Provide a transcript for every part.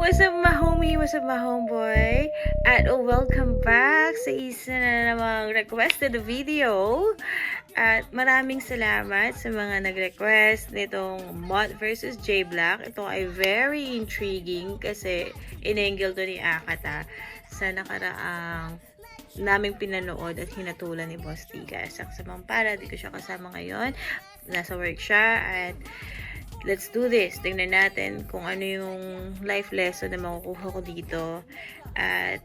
What's up my homie? What's up my homeboy? At welcome back sa isa na namang requested video. At maraming salamat sa mga nag-request nitong Mott vs. J Black. Ito ay very intriguing kasi in-angle to ni Akata sa nakaraang naming pinanood at hinatulan ni Boss Tika. Saksamang para, di ko siya kasama ngayon. Nasa work siya at let's do this. Tingnan natin kung ano yung life lesson na makukuha ko dito. At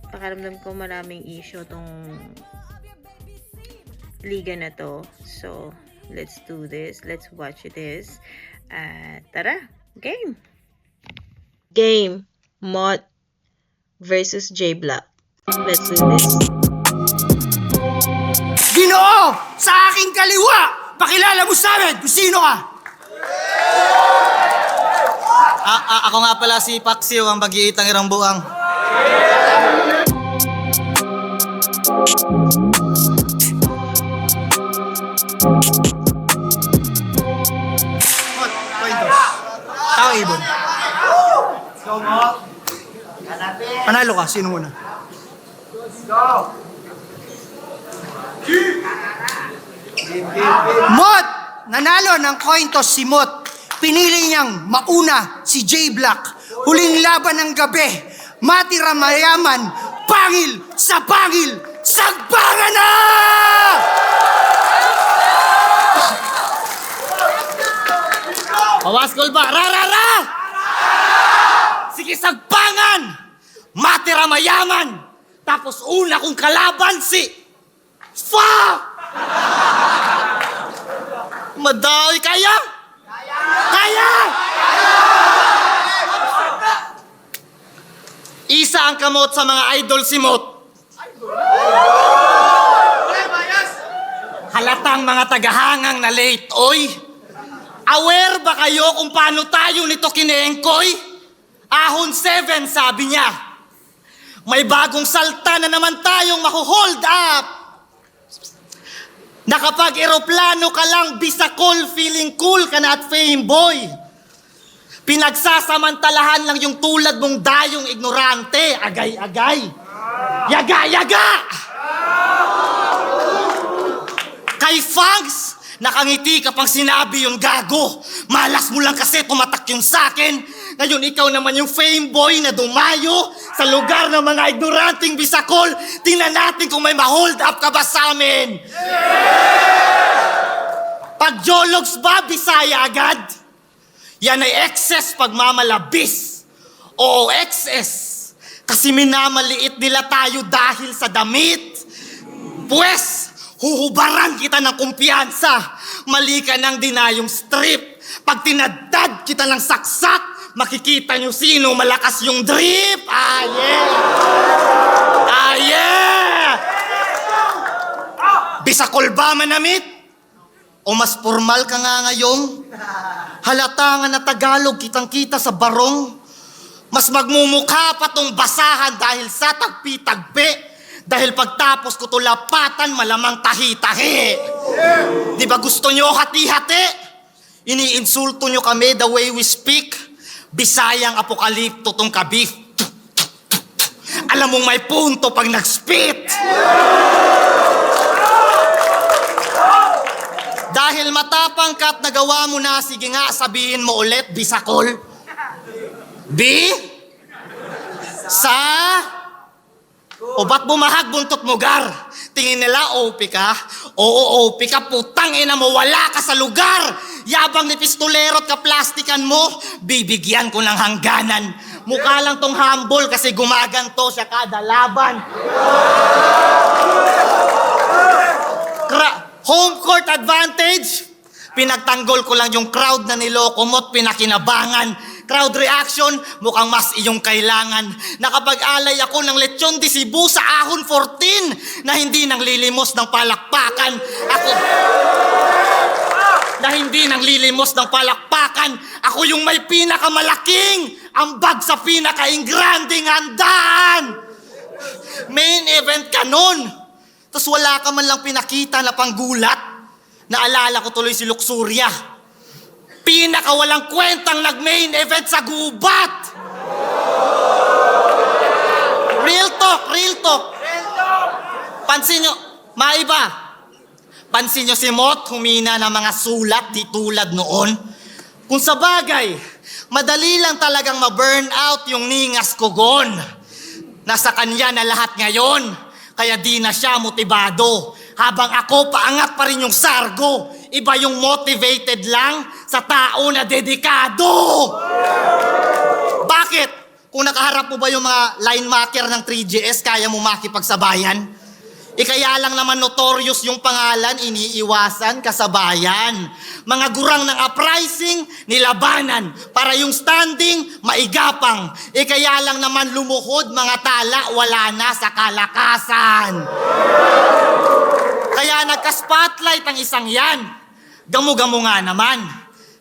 pakaramdam ko maraming issue tong liga na to. So, let's do this. Let's watch this. Tara, game! Game. Mott versus J Black. Let's do this. Ginoo! Sa aking kaliwa! Pakilala mo sa amin kung sino ka! Ako nga pala si Paksiw, ang mag-iitang irang buang. Tao ibon. Panalo ka, sino muna? Mott! Nanalo ng coin toss si Mott. Pinili niyang mauna si J Black. Huling laban ng gabi. Matira mayaman. Pangil sa pangil. Sagbangan na! Pawaskol ba? Ra! Sige, sagbangan! Matira mayaman! Tapos una kong kalaban si... Fuck! Madami kaya? Kaya! Isa ang kamot sa mga idol si Mott. Halatang mga tagahangang na late, oy. Aware ba kayo kung paano tayo nito kineengkoy? Ahon 7, sabi niya. May bagong salta na naman tayong mahuhold up. Na kapag eroplano ka lang, bisakol, feeling cool ka na at fame boy. Pinagsasamantalahan lang yung tulad mong dayong ignorante, agay-agay. Yaga! Kay Fangs, nakangiti ka pang sinabi yung gago. Malas mo lang kasi tumatak yung sakin. Ngayon ikaw naman yung fame boy na dumayo sa lugar ng mga ignoranting bisakol. Tingnan natin kung may ma-hold up ka ba sa amin. Pag jologs ba, Bisaya agad? Yan ay excess pagmamalabis. Oo, excess. Kasi minamaliit nila tayo dahil sa damit. Pwes, huhubaran kita ng kumpiyansa. Mali ka ng dinayong strip. Pag tinadad kita ng saksak, makikita nyo sino malakas yung drip. Ah, yeah! Bisakol ba manamit? O mas formal ka nga ngayong? Halata nga na Tagalog kitang-kita sa barong. Mas magmumukha pa tong basahan dahil sa tagpi-tagpi. Dahil pagtapos ko to lapatan, malamang tahi-tahi. Di ba gusto nyo hati-hati? Iniinsulto nyo kami the way we speak. Bisayang apokalipto tong kabif. Alam mong may punto pag nag-spit. Dahil matapang ka't nagawa mo na, sige nga, sabihin mo ulit, bisakol. B? Sa? O ba't bumahag buntot mo, gar? Tingin nila, OP ka? Oo, OP ka, putang ina mo, wala ka sa lugar! Yabang ni pistolero at kaplastikan mo, bibigyan ko ng hangganan. Mukha lang tong humble kasi gumaganto siya kada laban. Home court advantage? Pinagtanggol ko lang yung crowd na niloko mo't pinakinabangan. Crowd reaction, mukhang mas iyong kailangan. Nakapag-alay ako ng lechon de Cebu sa ahon 14 na hindi nang lilimos ng palakpakan. Ako yung may pinakamalaking ambag sa pinaka-ingranding handaan. Main event ka nun. Tapos wala ka man lang pinakita na panggulat. Naalala ko tuloy si Luxuria. Pinakawalang kwentang nag-main event sa gubat. tutok. Pansin nyo, maiba. Pansin nyo si Mot, humina ng mga sulat di tulad noon. Kung sa bagay, madali lang talagang ma-burn out yung ningas kugon. Nasa kanya na lahat ngayon, kaya di na siya motibado. Habang ako, paangat pa rin yung sargo. Iba yung motivated lang sa tao na dedikado. Bakit? Kung nakaharap mo ba yung mga line marker ng 3GS, kaya mo makipagsabayan? Kaya lang naman notorious yung pangalan, iniiwasan kasabayan. Mga gurang ng uprising, nilabanan. Para yung standing, maigapang. Kaya lang naman lumuhod, mga tala, wala na sa kalakasan. Kaya nagka-spotlight ang isang yan. Gamu-gamu nga naman.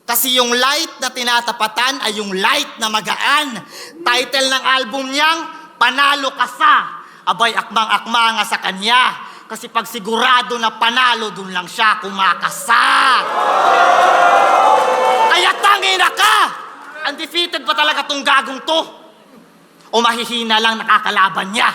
Kasi yung light na tinatapatan ay yung light na magaan. Title ng album niyang, Panalo Ka Sa. Abay, akmang-akma nga sa kanya. Kasi pag sigurado na panalo, dun lang siya kumakasa. Kaya tangina ka! Undefeated pa talaga tong gagong to. O mahihina lang nakakalaban niya.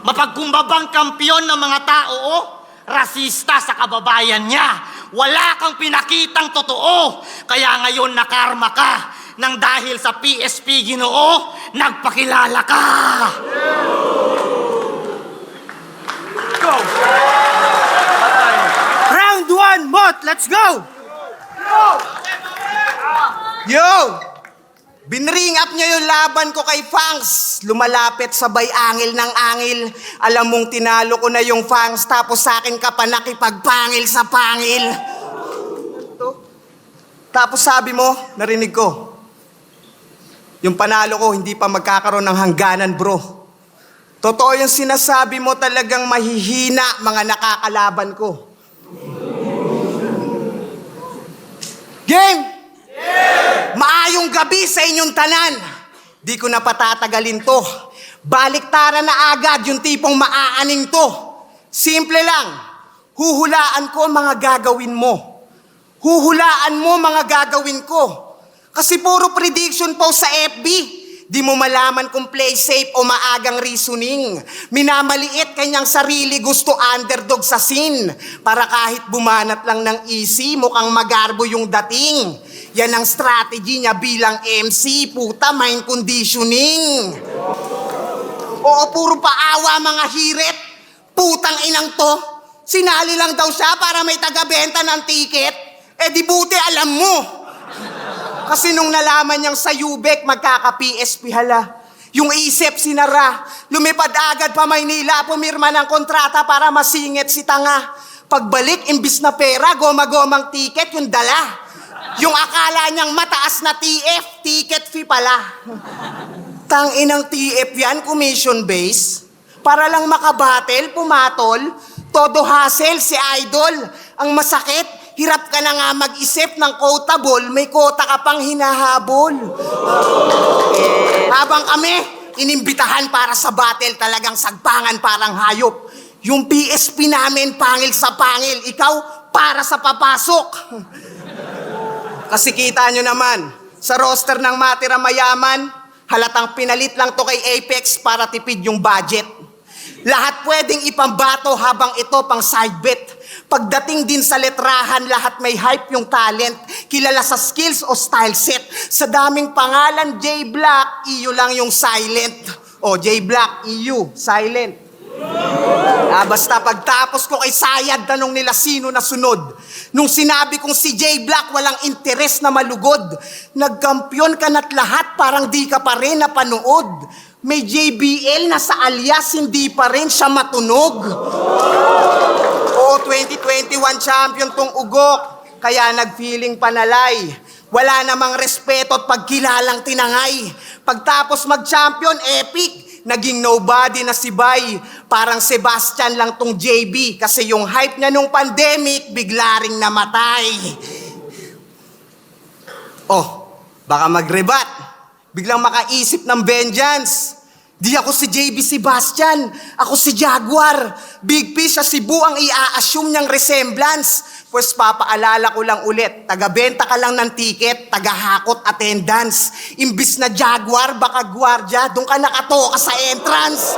Mapagkumbabang kampyon ng mga tao, rasista sa kababayan niya. Wala kang pinakitang totoo. Kaya ngayon nakarma ka. Nang dahil sa PSP Ginoo, nagpakilala ka. Go! Round 1, Mot! Let's go! Yo! Binring up niya yung laban ko kay Fangs. Lumalapit sabay angil ng angil. Alam mong tinalo ko na yung Fangs, tapos sa akin ka pa nakipagpangil sa pangil. Tapos sabi mo, narinig ko, yung panalo ko hindi pa magkakaroon ng hangganan, bro. Totoo yung sinasabi mo, talagang mahihina mga nakakalaban ko. Game! Maayong gabi sa inyong tanan. Di ko na patatagalin to. Baliktaran na agad yung tipong maaaning to. Simple lang. Huhulaan ko mga gagawin mo. Huhulaan mo mga gagawin ko. Kasi puro prediction po sa FB. Di mo malaman kung play safe o maagang reasoning. Minamaliit kanyang sarili, gusto underdog sa scene. Para kahit bumanat lang ng easy, mukhang magarbo yung dating. Yan ang strategy niya bilang MC, puta, mind conditioning. Oo, puro paawa mga hirit. Putang inang to. Sinali lang daw siya para may taga-benta ng ticket. Di buti alam mo. Kasi nung nalaman niyang sa Ubek, magkaka-PSP hala. Yung isip sinara, lumipad agad pa Maynila, pumirma ng kontrata para masingit si tanga. Pagbalik, imbis na pera, goma-gomang ticket yung dala. Yung akala niyang mataas na TF, ticket fee pala. Tanginang TF yan, commission base. Para lang makabattle, pumatol, todo hassle si Idol. Ang masakit, hirap ka na nga mag-isip ng quotable, may quota ka pang hinahabol. Habang kami, inimbitahan para sa battle, talagang sagpangan parang hayop. Yung PSP namin, pangil sa pangil, ikaw, para sa papasok. Kasi kita nyo naman, sa roster ng Matira Mayaman, halatang pinalit lang to kay Apex para tipid yung budget. Lahat pwedeng ipambato habang ito pang side bet. Pagdating din sa letrahan, lahat may hype yung talent. Kilala sa skills o style set. Sa daming pangalan, J Black, iyo lang yung silent. O, J Black, iyo, silent. Basta pagtapos ko kay Sayad, tanong nila sino na sunod. Nung sinabi kong si J Black, walang interes na malugod. Nagkampiyon ka na't lahat, parang di ka pa rin napanood. May JBL na sa alias, hindi pa rin siya matunog. Oo, 2021 champion tong ugok. Kaya nag-feeling panalay. Wala namang respeto at pagkilalang tinangay. Pagtapos mag-champion, epic. Naging nobody na si Bay. Parang Sebastian lang tong JB. Kasi yung hype niya nung pandemic, bigla ring namatay. Oh, baka mag-rebat. Biglang makaisip ng vengeance. Di ako si JB Sebastian, ako si Jaguar. Big P sa Cebu ang i-assume niyang resemblance. Pues papaalala ko lang ulit, taga-benta ka lang ng ticket, taga-hakot attendance. Imbis na Jaguar, baka gwardya, doon ka nakatoka sa entrance.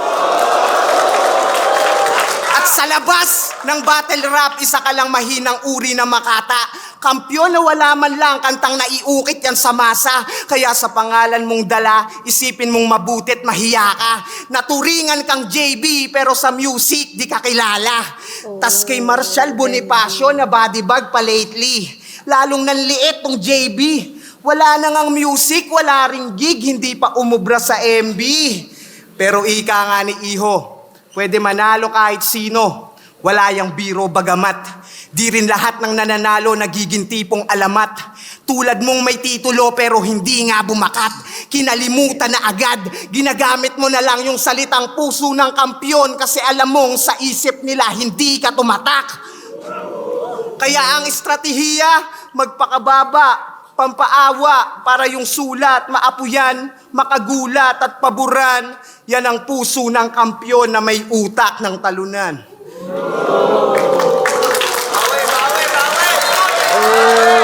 At sa labas ng battle rap, isa ka lang mahinang uri na makata. Kampyon na wala man lang kantang naiukit yan sa masa. Kaya sa pangalan mong dala, isipin mong mabutit, mahiya ka. Naturingan kang JB, pero sa music, di ka kilala. Tas kay Marshall Bonifacio na body bag pa lately. Lalong nanliit tong JB. Wala na ngang music, wala ring gig, hindi pa umubra sa MB. Pero ika nga ni Iho, pwede manalo kahit sino. Wala yang biro bagamat. Di rin lahat ng nananalo nagiging tipong alamat. Tulad mong may titulo pero hindi nga bumakat. Kinalimutan na agad. Ginagamit mo na lang yung salitang puso ng kampyon kasi alam mong sa isip nila hindi ka tumatak. Kaya ang estratehiya, magpakababa, pampaawa para yung sulat, maapuyan, makagulat at paboran. Yan ang puso ng kampyon na may utak ng talunan.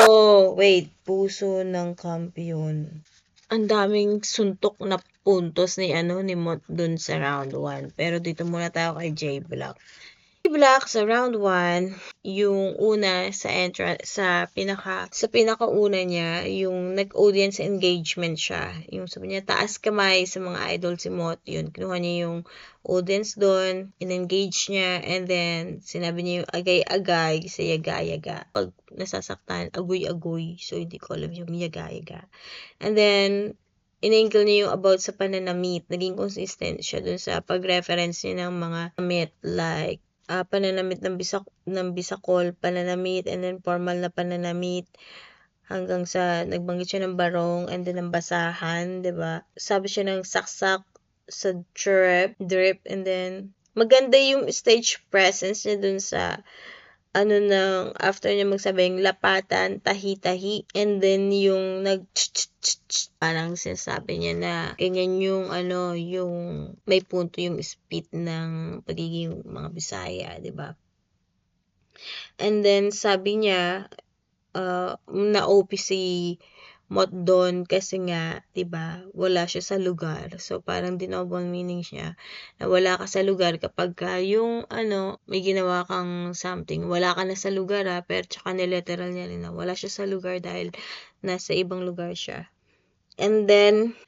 Oh, wait. Puso ng kampiyon. Ang daming suntok na puntos ni Mot dun sa round 1. Pero dito muna tayo kay J Black. J Black sa round 1, yung una sa pinakauna niya, yung nag-audience engagement siya. Yung sabi niya, taas kamay sa mga idol si Mot. Yun, kinuha niya yung audience doon, in-engage niya, and then sinabi niya yung agay-agay sa yaga-yaga. Pag nasasaktan, agoy-agoy. So, hindi ko alam yung yaga-yaga. And then, in-angle niya yung about sa pananamit. Naging consistent siya dun sa pag-reference niya ng mga damit like pananamit ng bisakol, pananamit, and then formal na pananamit. Hanggang sa nagbanggit siya ng barong and then ng basahan, 'di ba? Sabi siya ng saksak sa drip, and then maganda yung stage presence niya dun sa after niya magsabing lapatan, tahi-tahi, and then yung parang sinasabi niya na ganyan yung yung may punto yung speed ng pagiging mga Bisaya, 'di ba? And then sabi niya na-OP si Mot doon kasi nga, 'di ba, wala siya sa lugar. So parang double meaning siya na wala ka sa lugar kapag yung may ginawa kang something, wala ka na sa lugar pero tsaka literal niya rin na wala siya sa lugar dahil nasa ibang lugar siya. And then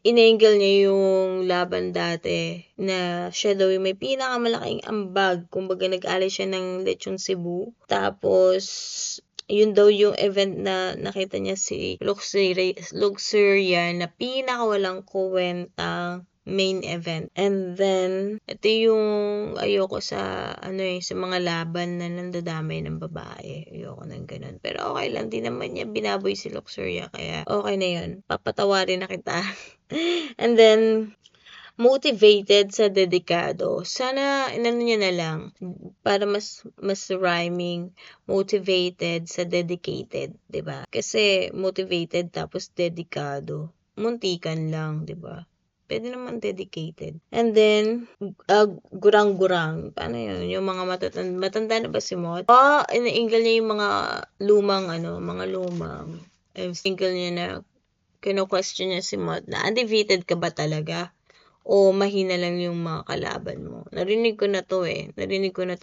in-angle niya yung laban dati na siya daw yung may pinakamalaking ambag, kumbaga nag-alay siya ng Lechon Cebu. Tapos yun daw yung event na nakita niya si Luxuria na pinakawalang kwentang main event. And then, ito yung ayoko sa sa mga laban na nandadamay ng babae. Ayoko ng ganun. Pero okay lang, di naman niya binaboy si Luxuria, kaya okay na yun. Papatawarin na kita. And then, motivated sa dedikado. Sana niya na lang para mas rhyming, motivated sa dedicated, 'di ba? Kasi motivated tapos dedikado, muntikan lang, 'di ba? Pwede naman dedicated. And then gurang-gurang. Paano yun? Yung mga matanda na ba si Mot? Ina-angle niya yung mga lumang single niya na kino-question niya si Mot na undefeated ka ba talaga? O mahina lang yung mga kalaban mo. Narinig ko na to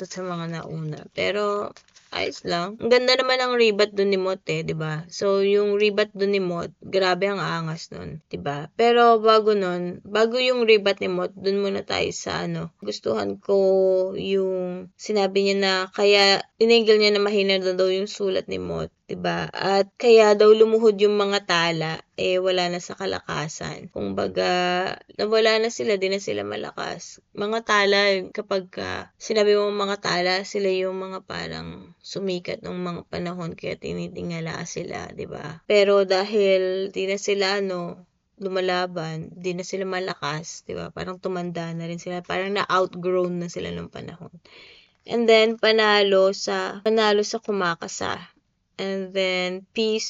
sa mga nauna. Pero, ayos lang. Ang ganda naman ang rebat dun ni Mot di ba? So, yung rebat dun ni Mot, grabe ang angas nun, di ba? Pero, bago yung rebat ni Mot, dun muna tayo sa gustuhan ko yung sinabi niya na kaya inangle niya na mahina daw yung sulat ni Mot, diba? At kaya daw lumuhod yung mga tala, wala na sa kalakasan. Kumbaga, nawala na sila, di na sila malakas. Mga tala, kapag sinabi mo mga tala, sila yung mga parang sumikat ng mga panahon, kaya tinitingala sila, diba? Pero dahil di na sila, lumalaban, di na sila malakas, diba? Parang tumanda na rin sila, parang na-outgrown na sila ng panahon. And then, panalo sa kumakasa. And then, peace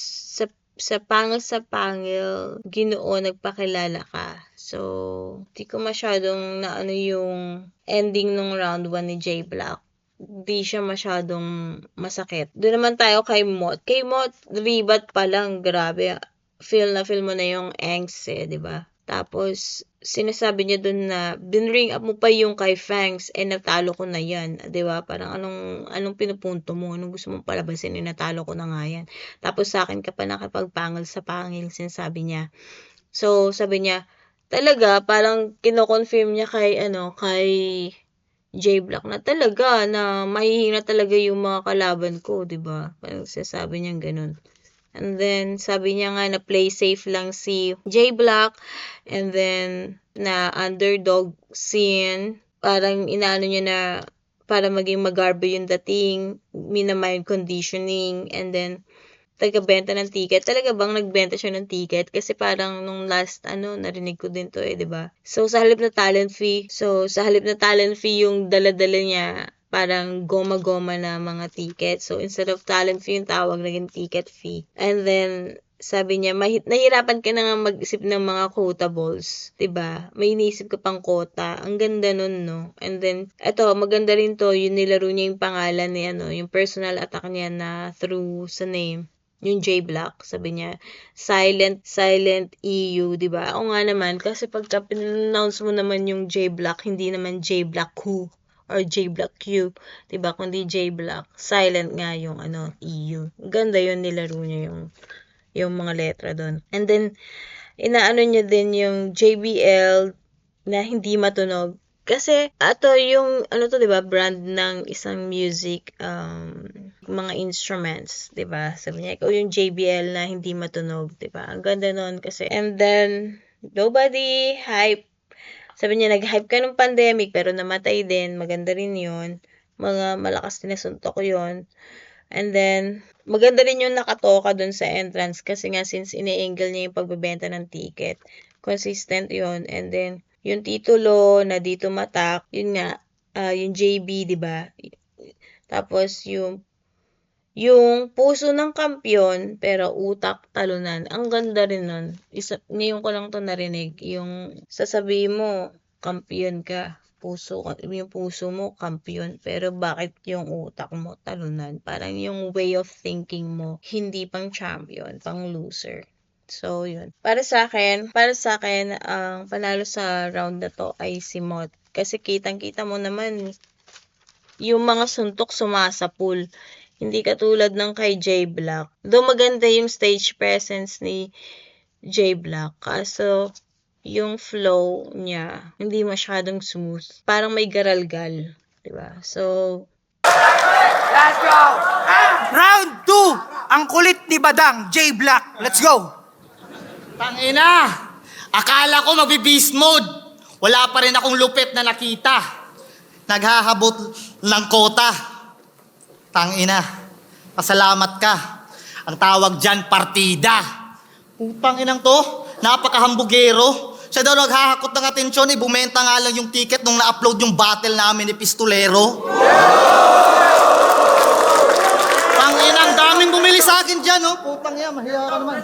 sa pangil, Ginoo, nagpakilala ka. So, di ko masyadong yung ending ng round 1 ni J Black. di siya masyadong masakit. Doon naman tayo kay Mot. Kay Mot, ribat pa lang, grabe. Feel na feel mo na yung angst di ba? Tapos, sinasabi niya doon na, binring up mo pa yung kay Fangs, natalo ko na yan. Di ba? Parang anong pinupunto mo? Anong gusto mong palabasin? Natalo ko na nga yan. Tapos sa akin ka pa nakapagpangil sa pangil, sinasabi niya. So, sabi niya, talaga, parang kino-confirm niya kay J Black na talaga na mahihina talaga yung mga kalaban ko, 'di ba? Parang sinasabi niya gano'n. And then sabi niya nga na play safe lang si J Black, and then na underdog scene, parang inaano niya na para maging magarbo yung dating, minamind conditioning, and then taga-benta ng ticket. Talaga bang nagbenta siya ng ticket? Kasi parang nung last, narinig ko din to 'di ba? So, sa halip na talent fee, yung dala-dala niya, parang goma-goma na mga ticket. So, instead of talent fee, yung tawag naging ticket fee. And then, sabi niya, nahirapan ka na nga mag-isip ng mga quotables, 'di ba? May inisip ka pang quota. Ang ganda nun, no? And then, eto, maganda rin to, yung nilaro niya yung pangalan ni yung personal attack niya na through sa name. Yung J Black, sabi niya, silent EU, di ba? Ako nga naman, kasi pagka pin-announce mo naman yung J Black, hindi naman J Black who or J Black Q, di ba? Kundi J Black, silent nga yung EU. Ganda yun, nilaro niya yung mga letra doon. And then, inaano niya din yung JBL na hindi matunog. Kasi, ato yung, diba, brand ng isang music, mga instruments, diba? Sabi niya, ikaw yung JBL na hindi matunog, diba? Ang ganda nun kasi. And then, nobody hype. Sabi niya, nag-hype ka ng pandemic, pero namatay din. Maganda rin yun. Mga malakas din na suntok yun. And then, maganda rin yung nakatoka dun sa entrance kasi nga since ini-angle niya yung pagbebenta ng ticket. Consistent yun. And then, yung titulo na dito matak, yun nga, yung JB, di ba? Tapos yung puso ng kampyon, pero utak talunan. Ang ganda rin nun. Ngayon ko lang to narinig. Yung sasabihin mo, kampyon ka. Yung puso mo, kampyon. Pero bakit yung utak mo talunan? Parang yung way of thinking mo, hindi pang champion, pang loser. So, yun. Para sa akin, ang panalo sa round na to ay si Mot. Kasi kitang-kita mo naman, yung mga suntok sumasapul. Hindi katulad ng kay J Black. Though maganda yung stage presence ni J Black. Kaso, yung flow niya, hindi masyadong smooth. Parang may garalgal. Diba? So, Let's go! Round 2! Ang kulit ni Badang, J Black. Let's go! Tangina! Akala ko magbe-beast mode. Wala pa rin akong lupit na nakita. Naghahabot ng kota. Tangina. Pasalamat ka. Ang tawag dyan, partida. Putang inang to, napakahambugero. Siya daw naghahakot ng atensyon, bumenta nga lang yung ticket nung na-upload yung battle namin ni Pistolero. Tanginang daming bumili sa akin dyan, oh. Putang yan, mahiya ka naman.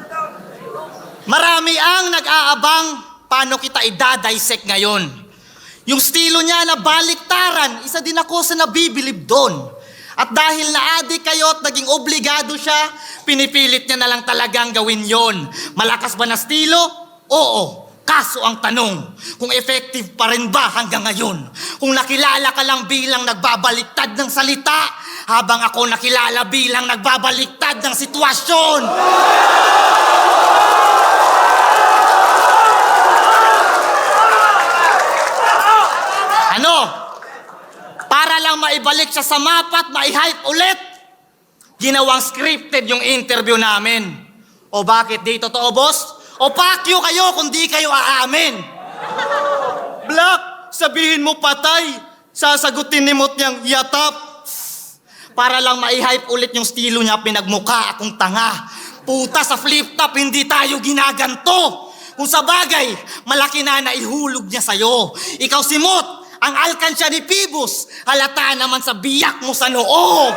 Marami ang nag-aabang paano kita idadissect ngayon. Yung estilo niya na baliktaran, isa din ako sa nabibilib doon. At dahil na-addict kayo at naging obligado siya, pinipilit niya na lang talagang gawin yon. Malakas ba na estilo? Oo. Kaso ang tanong, kung effective pa rin ba hanggang ngayon? Kung nakilala ka lang bilang nagbabaliktad ng salita, habang ako nakilala bilang nagbabaliktad ng sitwasyon. Para lang maibalik siya sa mapa at mai-hype ulit. Ginawang scripted yung interview namin. O bakit di totoo, boss? O pakyo kayo kung di kayo aamin. Black, sabihin mo patay. Sasagutin ni Mot niyang yatap. Para lang mai-hype ulit yung estilo niya, pinagmukha akong tanga. Puta, sa flip-top hindi tayo ginaganto. Kung sa bagay, malaki na naihulog niya sa'yo. Ikaw si Mot, ang alkansya ni Phoebus, halata naman sa biyak mo sa noo.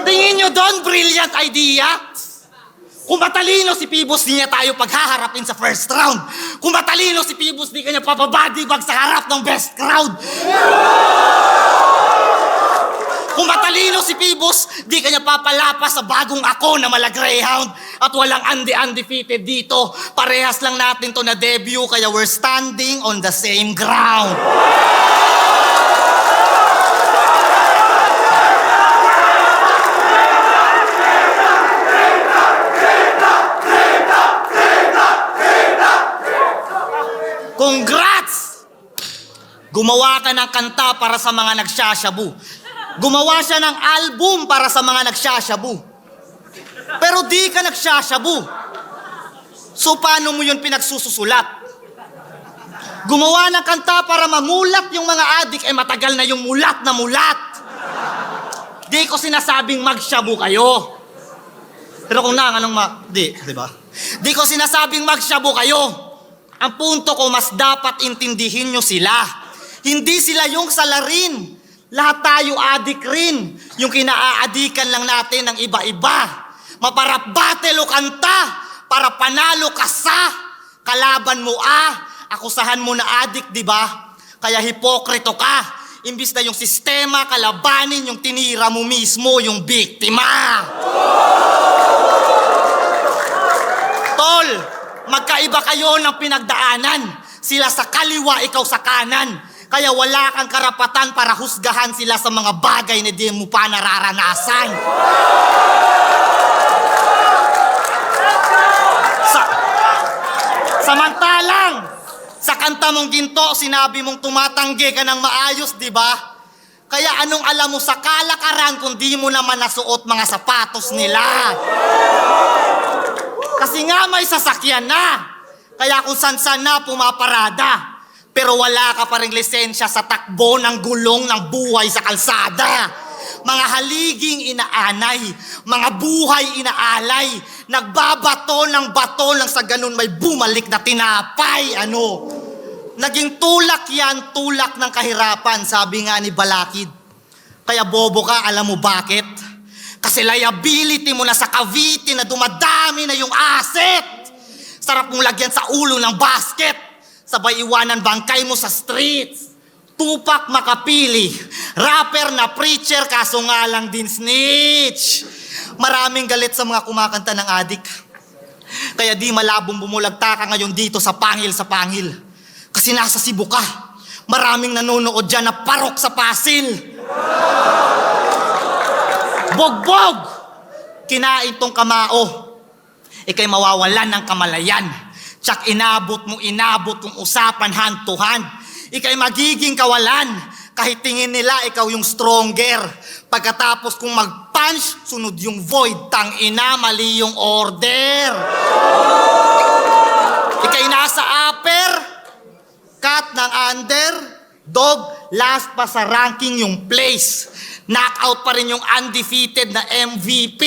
Tingin nyo doon, brilliant idea? Kung matalino si Pibos, di niya tayo paghaharapin sa first round. Kung matalino si Pibos, di kanya papabadibag sa harap ng best crowd. Kung matalino si Pibos, di kanya papalapas sa bagong ako na mala Greyhound. At walang undefeated dito. Parehas lang natin to na debut, kaya we're standing on the same ground. Congrats! Gumawa ka ng kanta para sa mga nagsasyabu. Gumawa siya ng album para sa mga nagsasyabu. Pero di ka nagsasyabu. So paano mo yun pinagsususulat? Gumawa ng kanta para mamulat yung mga adik, matagal na yung mulat na mulat. Di ko sinasabing magsyabu kayo. Pero kung di ba? Di ko sinasabing magsyabu kayo. Ang punto ko, mas dapat intindihin nyo sila. Hindi sila yung salarin. Lahat tayo adik rin. Yung kinaaadikan lang natin ng iba-iba. Maparap battle o kanta para panalo ka sa kalaban mo akusahan mo na adik, di ba? Kaya hipokrito ka. Imbis na yung sistema kalabanin, yung tinira mo mismo, yung biktima. Tol, magkaiba kayo ng pinagdaanan. Sila sa kaliwa, ikaw sa kanan. Kaya wala kang karapatan para husgahan sila sa mga bagay na di mo pa nararanasan. Samantalang, sa kanta mong ginto, sinabi mong tumatanggi ka ng maayos, di ba? Kaya anong alam mo sa kalakaran kung di mo naman nasuot mga sapatos nila? Kasi nga may sasakyan na. Kaya kung san-san na pumaparada. Pero wala ka pa ring lisensya sa takbo ng gulong ng buhay sa kalsada. Mga haliging inaanay, mga buhay inaalay, nagbabato ng bato lang sa ganun may bumalik na tinapay. Naging tulak yan, tulak ng kahirapan, sabi nga ni Balakid. Kaya bobo ka, alam mo bakit? Kasi liability mo na sa Cavite na dumadami na yung asset. Sarap mong lagyan sa ulo ng basket. Sabay iwanan bangkay mo sa streets. Tupac Makapili, rapper na preacher kaso nga lang din snitch. Maraming galit sa mga kumakanta ng adik. Kaya di malabong bumulagta ka ngayon dito sa pangil. Kasi nasa Cebu ka. Maraming nanonood dyan na parok sa Pasil. Bogbog! Kinain tong kamao. Ika'y mawawalan ng kamalayan. Tsak inabot kung usapan hand to hand. Ika'y magiging kawalan. Kahit tingin nila ikaw yung stronger. Pagkatapos kung mag-punch, sunod yung void. Tangina, mali yung order. Ika'y nasa upper, cut ng under, dog, last pa sa ranking yung place. Knockout pa rin yung undefeated na MVP.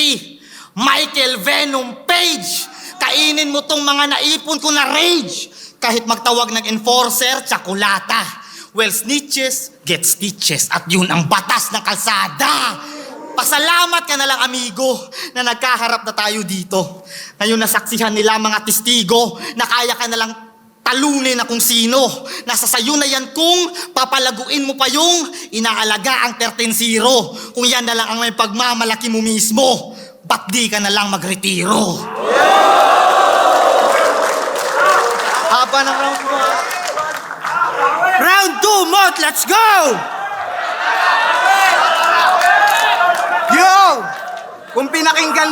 Michael Venom Page. Kainin mo tong mga naipon ko na rage. Kahit magtawag ng enforcer, tsakulata. Well, snitches get stitches. At yun ang batas ng kalsada. Pasalamat ka na lang, amigo, na nagkaharap na tayo dito. Ngayon nasaksihan nila mga testigo na kaya ka na lang talunin na kung sino. Nasa sayo na yan kung papalaguin mo pa yung inaalaga ang 13-0. Kung yan na lang ang may pagmamalaki mo mismo, ba't di ka na lang magretiro? Haba ng round 1. Round 2, Mot! Let's go! Kung pinakinggan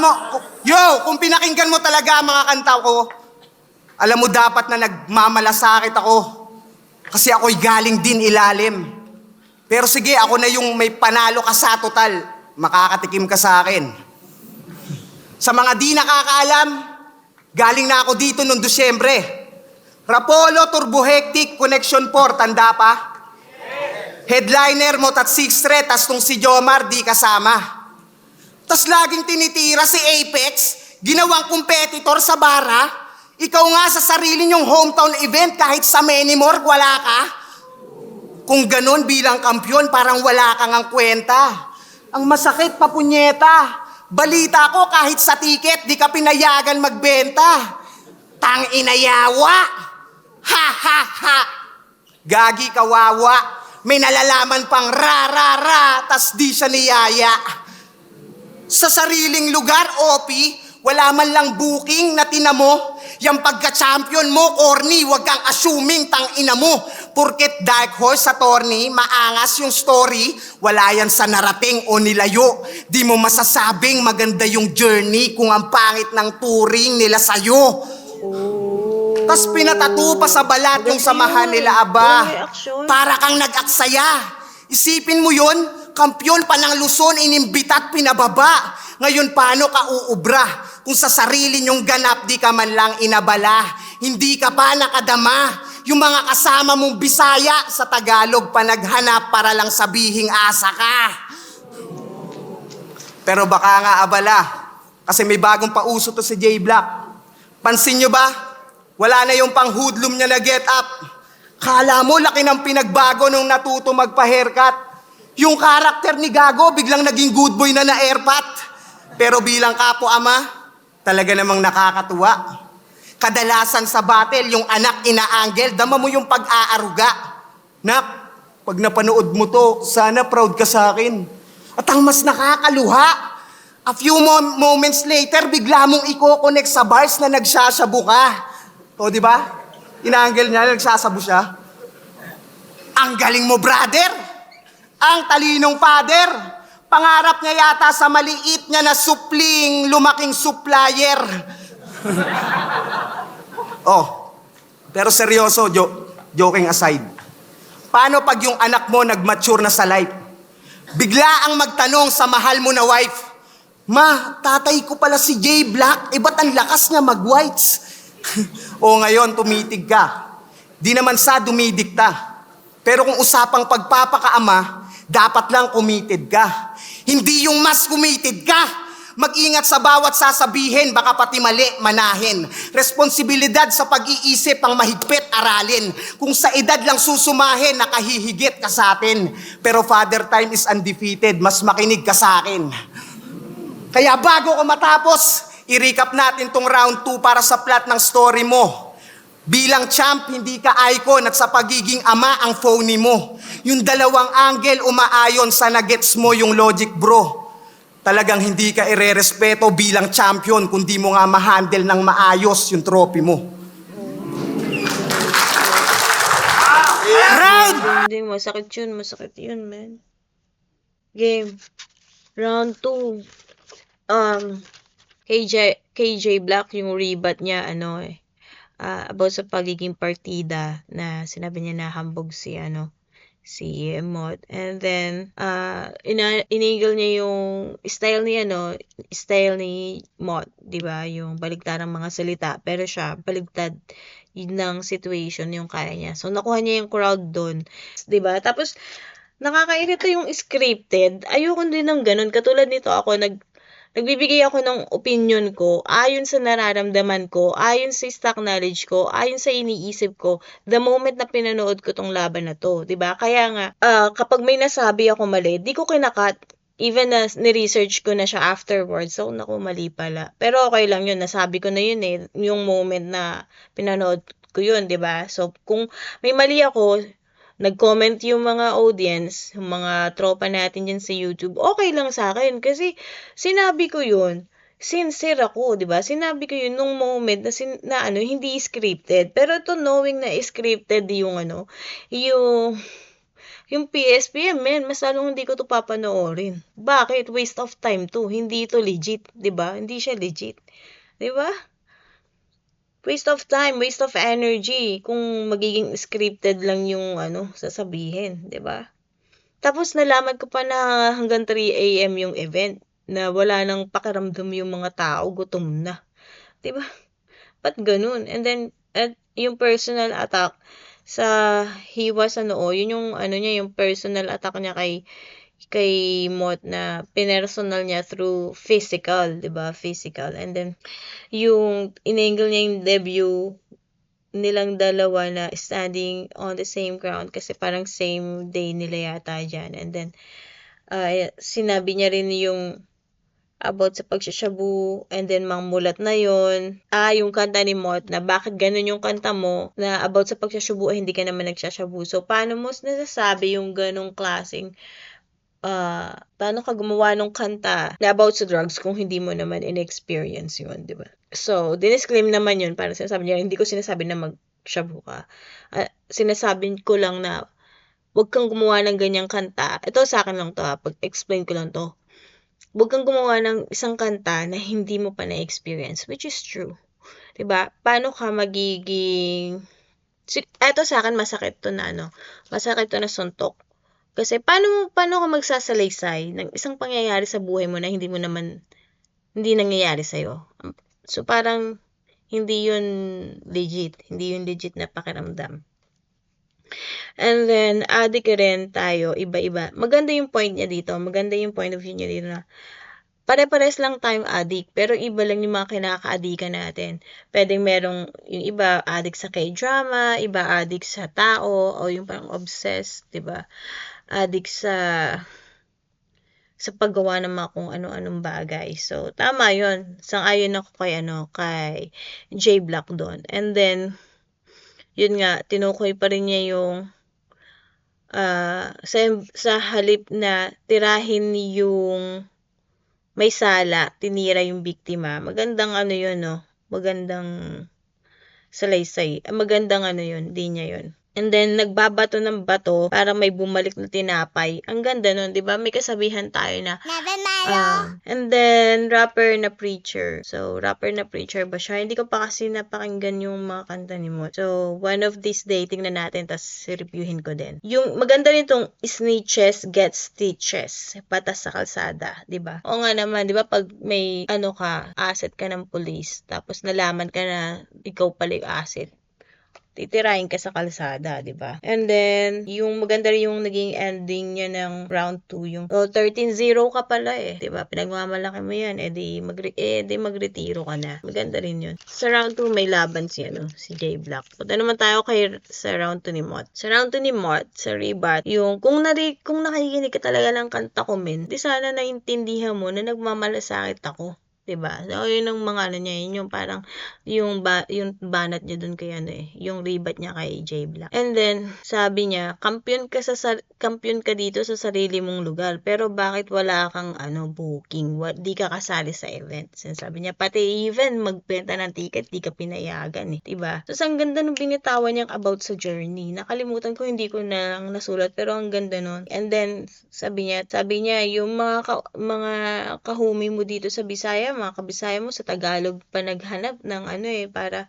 mo talaga ang mga kanta ko, alam mo dapat na nagmamalasakit ako. Kasi ako'y galing din ilalim. Pero sige, ako na yung may panalo ka sa total. Makakatikim ka sa akin. Sa mga di nakakaalam, galing na ako dito noong Disyembre. Rapolo, Turbo Hectic, Connection 4, tanda pa? Headliner mo, tat 6 tas nung si Jomar, di kasama. Tas laging tinitira si Apex, ginawang competitor sa bara. Ikaw nga sa sarili niyong hometown event, kahit sa Menimorg, wala ka. Kung ganun bilang kampyon, parang wala kang ang kwenta. Ang masakit, papunyeta. Balita ko kahit sa tiket, di ka pinayagan magbenta. Tang inayawa. Ha ha ha. Gagi kawawa. May nalalaman pang ra, tas di siya niyaya. Sa sariling lugar, Opi, wala man lang booking na tinamo. Yang pagka-champion mo, corny, wag kang assuming tang ina mo. Porket dark horse sa tourney, maangas yung story, wala yan sa narating o nilayo. Di mo masasabing maganda yung journey kung ang pangit ng touring nila sa'yo. Tas pinatatu pa sa balat yung samahan nila, aba. Para kang nag-aksaya. Isipin mo yun, kampyon pa ng Luzon, inimbita at pinababa. Ngayon paano ka uubra? Kung sa sarili nyong ganap di ka man lang inabala. Hindi ka pa nakadama. Yung mga kasama mong Bisaya sa Tagalog pa naghanap para lang sabihing asa ka. Pero baka nga abala, kasi may bagong pauso to si J Black. Pansin nyo ba? Wala na yung pang-hoodlum niya na get up. Kala mo laki ng pinagbago nung natuto magpa-haircut. Yung karakter ni Gago biglang naging good boy na na-airpat. Pero bilang kapo-ama, talaga namang nakakatuwa. Kadalasan sa battle, yung anak ina-angle, dama mo yung pag-aaruga. Nak, pag napanood mo to, sana proud ka sa akin. At ang mas nakakaluha, a few moments later, bigla mong i-connect sa bars na nagsasabu ka. O, di ba? Ina-angle niya, nagsasabu siya. Ang galing mo, brother! Ang talinong father! Pangarap niya yata sa maliit niya na supling, lumaking supplier. Oh, pero seryoso, joking aside. Paano pag yung anak mo nag-mature na sa life? Bigla ang magtanong sa mahal mo na wife, Ma, tatay ko pala si J Black, ba't ang lakas niya mag-whites? O ngayon, tumitig ka. Di naman sa dumidikta. Pero kung usapang pagpapakaama, dapat lang committed ka. Hindi yung mas committed ka. Mag-ingat sa bawat sasabihin, baka pati mali, manahin. Responsibilidad sa pag-iisip ang mahigpit aralin. Kung sa edad lang susumahin, nakahihigit ka sa atin. Pero Father Time is undefeated, mas makinig ka sa akin. Kaya bago ko matapos, i-recap natin tong round 2 para sa plot ng story mo. Bilang champ, hindi ka icon at sa pagiging ama ang phony mo. Yung dalawang angle umaayon sa nagets mo yung logic bro. Talagang hindi ka irerespeto bilang champion kung di mo nga ma-handle ng maayos yung trophy mo. Round! Hindi, masakit yun, man. Game. Round 2. KJ Black, yung rebat niya, about sa pagiging partida na sinabi niya na hambog si Mot. And then inangle niya yung style ni Mot, 'di ba? Yung baligtad ng mga salita, pero siya baligtad yun ng situation yung kaya niya. So nakuha niya yung crowd doon, 'di ba? Tapos nakakairita yung scripted. Ayoko din ng ganun. Katulad nito, nagbibigay ako ng opinion ko, ayon sa nararamdaman ko, ayon sa stock knowledge ko, ayon sa iniisip ko, the moment na pinanood ko tong laban na to, 'di ba? Kaya nga, kapag may nasabi ako mali, di ko kinakat. Even na ni-research ko na siya afterwards, so naku, mali pala. Pero okay lang yun, nasabi ko na yun yung moment na pinanood ko yun, 'di ba? So kung may mali ako, nag-comment yung mga audience, yung mga tropa natin dyan sa YouTube, okay lang sa akin. Kasi sinabi ko yun, sincere ako, di ba? Sinabi ko yun nung moment na hindi scripted. Pero ito knowing na scripted yung PSPM, man, mas lalong hindi ko to papanoorin. Bakit? Waste of time to. Hindi ito legit, di ba? Hindi siya legit. Di ba? Waste of time, waste of energy kung magiging scripted lang yung sasabihin, 'di ba? Tapos nalaman ko pa na hanggang 3 AM yung event na wala nang pakiramdam yung mga tao, gutom na. 'Di ba? Ba't ganun? And then at yung personal attack sa Hiwas yun yung niya, yung personal attack niya kay Mot na pinersonal niya through physical, 'di ba? Physical. And then yung inangle niya yung debut nilang dalawa na standing on the same ground kasi parang same day nila yata dyan. And then sinabi niya rin yung about sa pagsashabu, and then mangmulat na yon. Yung kanta ni Mot na bakit ganun yung kanta mo na about sa pagsashabu hindi ka naman nagsashabu. So, paano mo nasasabi yung ganung klaseng paano ka gumawa ng kanta na about sa drugs kung hindi mo naman in-experience yun, di ba? So, dinisclaim naman yun para sinasabi niya, hindi ko sinasabi na mag-shabu ka. Sinasabi ko lang na huwag kang gumawa ng ganyang kanta. Ito sa akin lang to pag-explain ko lang to. Huwag kang gumawa ng isang kanta na hindi mo pa na-experience, which is true. Diba? Paano ka magiging... Ito sa akin, masakit to na masakit to na suntok. Kasi paano ka magsasalaysay ng isang pangyayari sa buhay mo na hindi nangyayari sa'yo? So parang, hindi yun legit na pakiramdam. And then, addict rin tayo, iba-iba. Maganda yung point niya dito. Maganda yung point of view niya dito na pare-pares lang tayong addict, pero iba lang yung mga kinaka-addikan natin. Pwedeng merong, yung iba addict sa K-drama, iba addict sa tao, o yung parang obsessed, diba? Addict sa paggawa ng mga kung ano-anong bagay. So, tama yun. Sang-ayon ako kay J Black doon. And then, yun nga, tinukoy pa rin niya yung sa halip na tirahin yung may sala, tinira yung biktima. Magandang yun, no? Magandang salaysay. Magandang yun, di niya yun. And then, nagbabato ng bato para may bumalik na tinapay. Ang ganda nun, di ba? May kasabihan tayo na, and then, rapper na preacher. So, rapper na preacher ba siya? Hindi ko pa kasi napakinggan yung mga kanta ni Mo. So, one of these day, tingnan natin, tas reviewin ko din. Yung maganda nitong snitches get stitches. Patas sa kalsada, di ba? O nga naman, di ba? Pag may, asset ka ng police, tapos nalaman ka na ikaw pala yung asset, titirahin ka sa kalsada, di ba? And then, yung maganda rin yung naging ending niya ng round 2, yung 13-0 ka pala di ba? Pinagmamalaki mo yan, di magretiro ka na. Maganda rin yun. Sa round 2, may laban si J Black. Punta naman tayo sa round 2 ni Mot. Sa round 2 ni Mot, sa rebat, yung kung nakikinig ka talaga ng kanta ko, di sana naintindihan mo na nagmamalasakit ako. Diba? So, yun ang mga niya, yun yung parang, yung banat niya dun kay yung rebat niya kay J Black. And then, sabi niya, kampiyon ka dito sa sarili mong lugar, pero bakit wala kang, booking? Di ka kasali sa event? Sabi niya, pati even magbenta ng ticket, di ka pinayagan Diba? So, ang ganda nung binitawan niyang about sa journey. Nakalimutan ko, hindi ko na lang nasulat, pero ang ganda nun. And then, sabi niya, yung mga kahumi mo dito sa Bisaya, mga kabisaya mo sa Tagalog pa naghanap ng para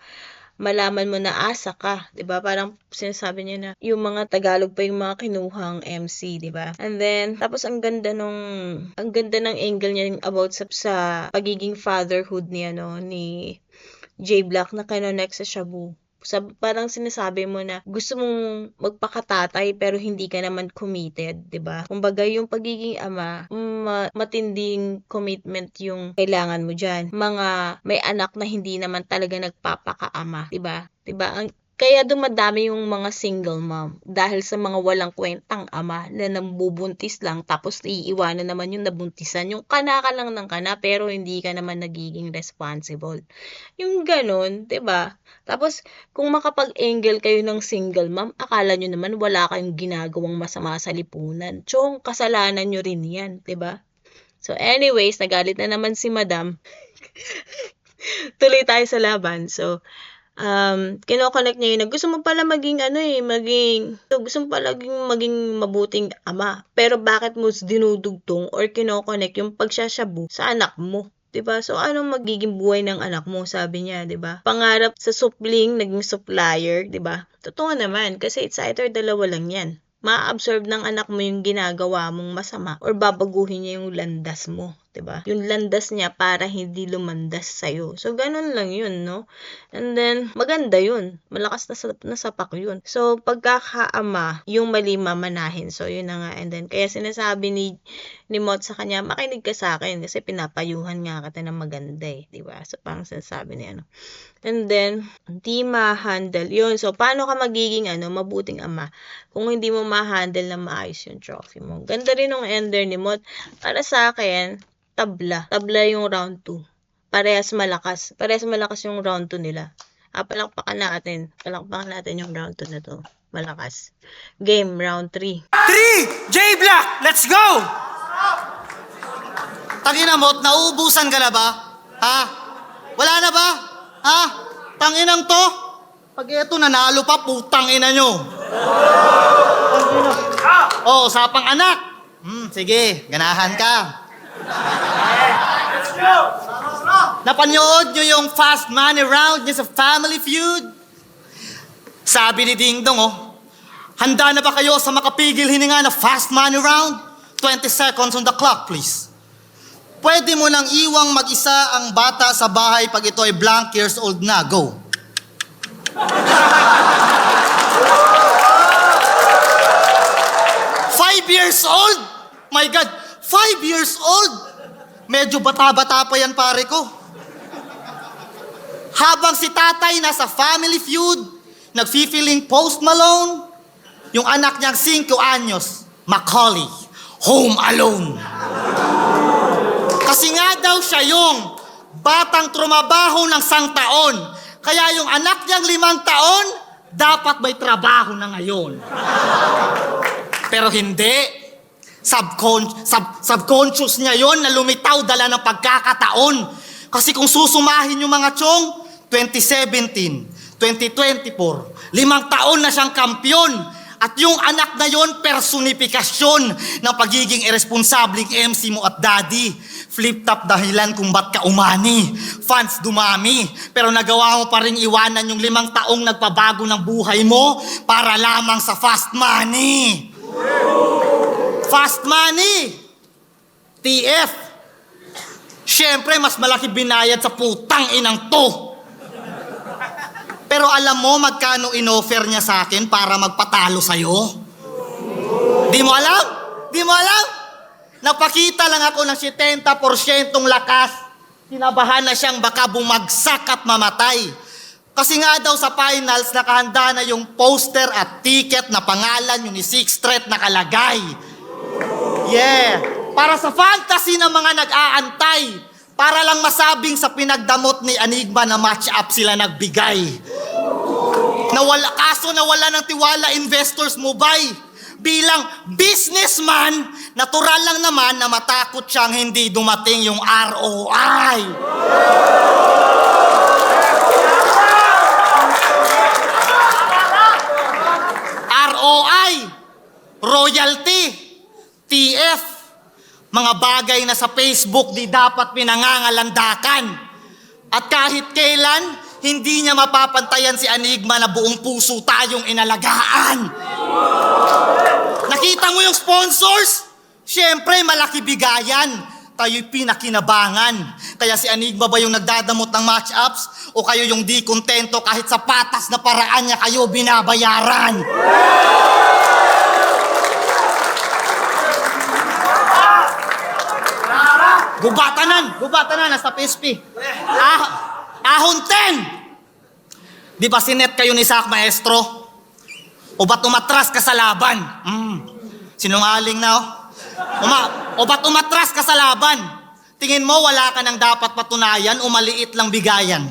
malaman mo na asa ka, 'di ba? Parang sinasabi niya na yung mga Tagalog pa yung mga kinuhang MC, 'di ba? And then tapos ang ganda ng angle niya about sa pagiging fatherhood ni J Black na connect sa shabu. Parang sinasabi mo na gusto mong magpakatatay pero hindi ka naman committed, 'di ba? Kumbaga yung pagiging ama, matinding commitment yung kailangan mo diyan. Mga may anak na hindi naman talaga nagpapakaama, 'di ba? 'Di ba? Kaya dumadami yung mga single mom dahil sa mga walang kwentang ama na nambubuntis lang tapos iiwanan naman yung nabuntisan. Yung kana ka lang ng kana pero hindi ka naman nagiging responsible. Yung ganun, 'di ba? Tapos kung makapag-angle kayo ng single mom, akala nyo naman wala kayong ginagawang masama sa lipunan. So, kasalanan nyo rin yan, 'di ba? So anyways, nagalit na naman si Madam. Tuloy tayo sa laban. So, kinoconnect niya yun na gusto mo pala maging maging mabuting ama. Pero bakit mo dinudugtong or kinoconnect yung pagsashabu sa anak mo? 'Di ba? So, anong magiging buhay ng anak mo? Sabi niya, 'di ba? Pangarap sa supling, naging supplier, 'di ba? Totoo naman, kasi it's either dalawa lang 'yan. Ma-absorb ng anak mo yung ginagawa mong masama or babaguhin niya yung landas mo, 'di ba? Yung landas niya para hindi lumandas sa'yo. So, ganun lang yun, no? And then, maganda yun. Malakas na sapak yun. So, pagkakaama, yung mali mamanahin. So, yun na nga. And then, kaya sinasabi ni Mot sa kanya, makinig ka sa akin kasi pinapayuhan nga kita ng maganda di ba? So, parang sinasabi niya, And then, hindi ma-handle. Yun. So, paano ka magiging mabuting ama kung hindi mo ma-handle na maayos yung trophy mo? Ganda rin ng ender ni Mot. Para sa akin, tabla. Tabla yung round 2. Parehas malakas. Parehas malakas yung round 2 nila. Palakpakan natin. Palakpakan natin yung round 2 na to. Malakas. Game, round 3. 3, J Black, let's go! Tangina mo, nauubusan ka na ba? Ha? Wala na ba? Ha? Tanginang to? Pag eto nanalo pa, putang ina nyo. Oh, usapang anak. Sige, ganahan ka. Napanood nyo yung Fast Money Round niya sa Family Feud? Sabi ni Ding Dong, handa na ba kayo sa makapigil hininga na Fast Money Round? 20 seconds on the clock, please. Pwede mo nang iwang mag-isa ang bata sa bahay pag ito ay blank years old na. Go. Five years old? My God, 5 years old? Medyo bata-bata pa yan, pare ko. Habang si tatay nasa Family Feud, nagfi-feeling Post Malone, yung anak niyang 5 anyos, Macaulay, home alone. Kasi nga daw siya yung batang trumabaho ng 1 taon. Kaya yung anak niyang 5 taon, dapat may trabaho na ngayon. Pero hindi. Subconscious niya yon na lumitaw dala ng pagkakataon. Kasi kung susumahin yung mga chong, 2017, 2024, 5 taon na siyang kampyon. At yung anak na yon, personifikasyon ng pagiging irresponsabling MC mo at daddy. Flip-top dahilan kung ba't ka umani. Fans dumami, pero nagawa mo pa rin iwanan yung 5 taong nagpabago ng buhay mo para lamang sa fast money. Fast money! TF! Siyempre, mas malaki binayad sa putang inang to. Pero alam mo magkano inoffer niya sa akin para magpatalo sa'yo? Di mo alam? Di mo alam? Napakita lang ako ng 70% lakas. Kinabahan na siyang baka bumagsak at mamatay. Kasi nga daw sa finals, nakahanda na yung poster at ticket na pangalan yung ni Sixth Threat nakalagay. Yeah. Para sa fantasy ng mga nag-aantay. Para lang masabing sa pinagdamot ni Enigma na match-up sila nagbigay. Kaso nawala ng tiwala investors mo, bay. Bilang businessman, natural lang naman na matakot siyang hindi dumating yung ROI. ROI, royalty, TF, mga bagay na sa Facebook di dapat pinangangalandakan. At kahit kailan, hindi niya mapapantayan si Enigma na buong puso tayong inalagaan. Nakita mo yung sponsors? Siyempre, malaki bigayan. Tayo'y pinakinabangan. Kaya si Enigma ba yung nagdadamot ng match-ups? O kayo yung di kontento kahit sa patas na paraan niya kayo binabayaran? Gubatanan, nasa PSP. Ahon 10! Di ba sinet kayo ni Sak Maestro? O ba't umatras ka sa laban? Sinungaling na, O ba't umatras ka sa laban? Tingin mo wala ka nang dapat patunayan o maliit lang bigayan?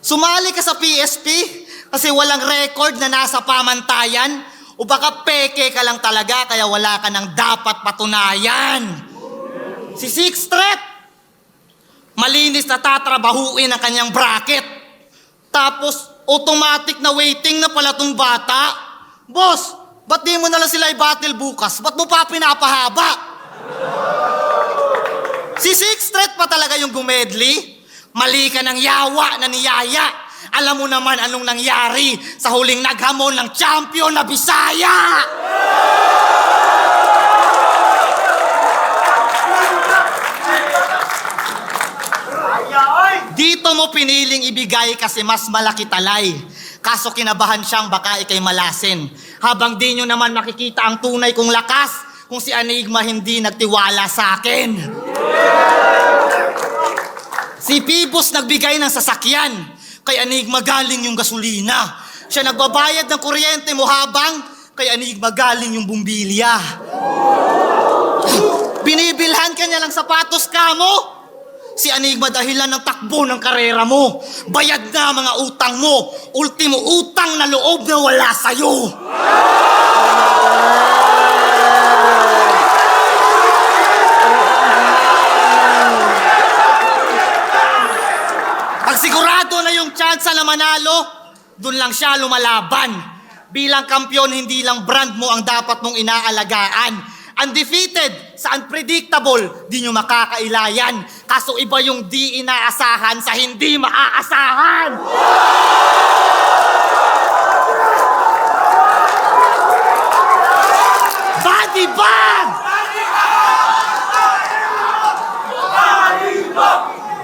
Sumali ka sa PSP kasi walang record na nasa pamantayan? O baka peke ka lang talaga kaya wala ka nang dapat patunayan? Si Sixth Threat, malinis na tatrabahuin ang kanyang bracket. Tapos, automatic na waiting na pala tong bata. Boss, ba't di mo nalang sila i-battle bukas? Ba't mo pa pinapahaba? Si Sixth Threat pa talaga yung gumedli? Mali ka ng yawa na niyaya. Alam mo naman anong nangyari sa huling naghamon ng champion na Bisaya. Dito mo piniling ibigay kasi mas malaki talay. Kaso kinabahan siyang baka ikay malasin. Habang di nyo naman makikita ang tunay kong lakas kung si Enigma hindi nagtiwala sa akin. Si Pibos nagbigay ng sasakyan. Kay Enigma galing yung gasolina. Siya nagbabayad ng kuryente mo habang kay Enigma galing yung bumbilya. Binibilhan ka niya lang sapatos ka mo. Si Enigma dahilan ng takbo ng karera mo. Bayad na mga utang mo. Ultimo utang na loob na wala sa'yo. Pag sigurado na yung tsansa na manalo, dun lang siya lumalaban. Bilang kampyon, hindi lang brand mo ang dapat mong inaalagaan. Undefeated sa unpredictable, di nyo makakailayan. Kaso iba yung di inaasahan sa hindi maaasahan. Body bag!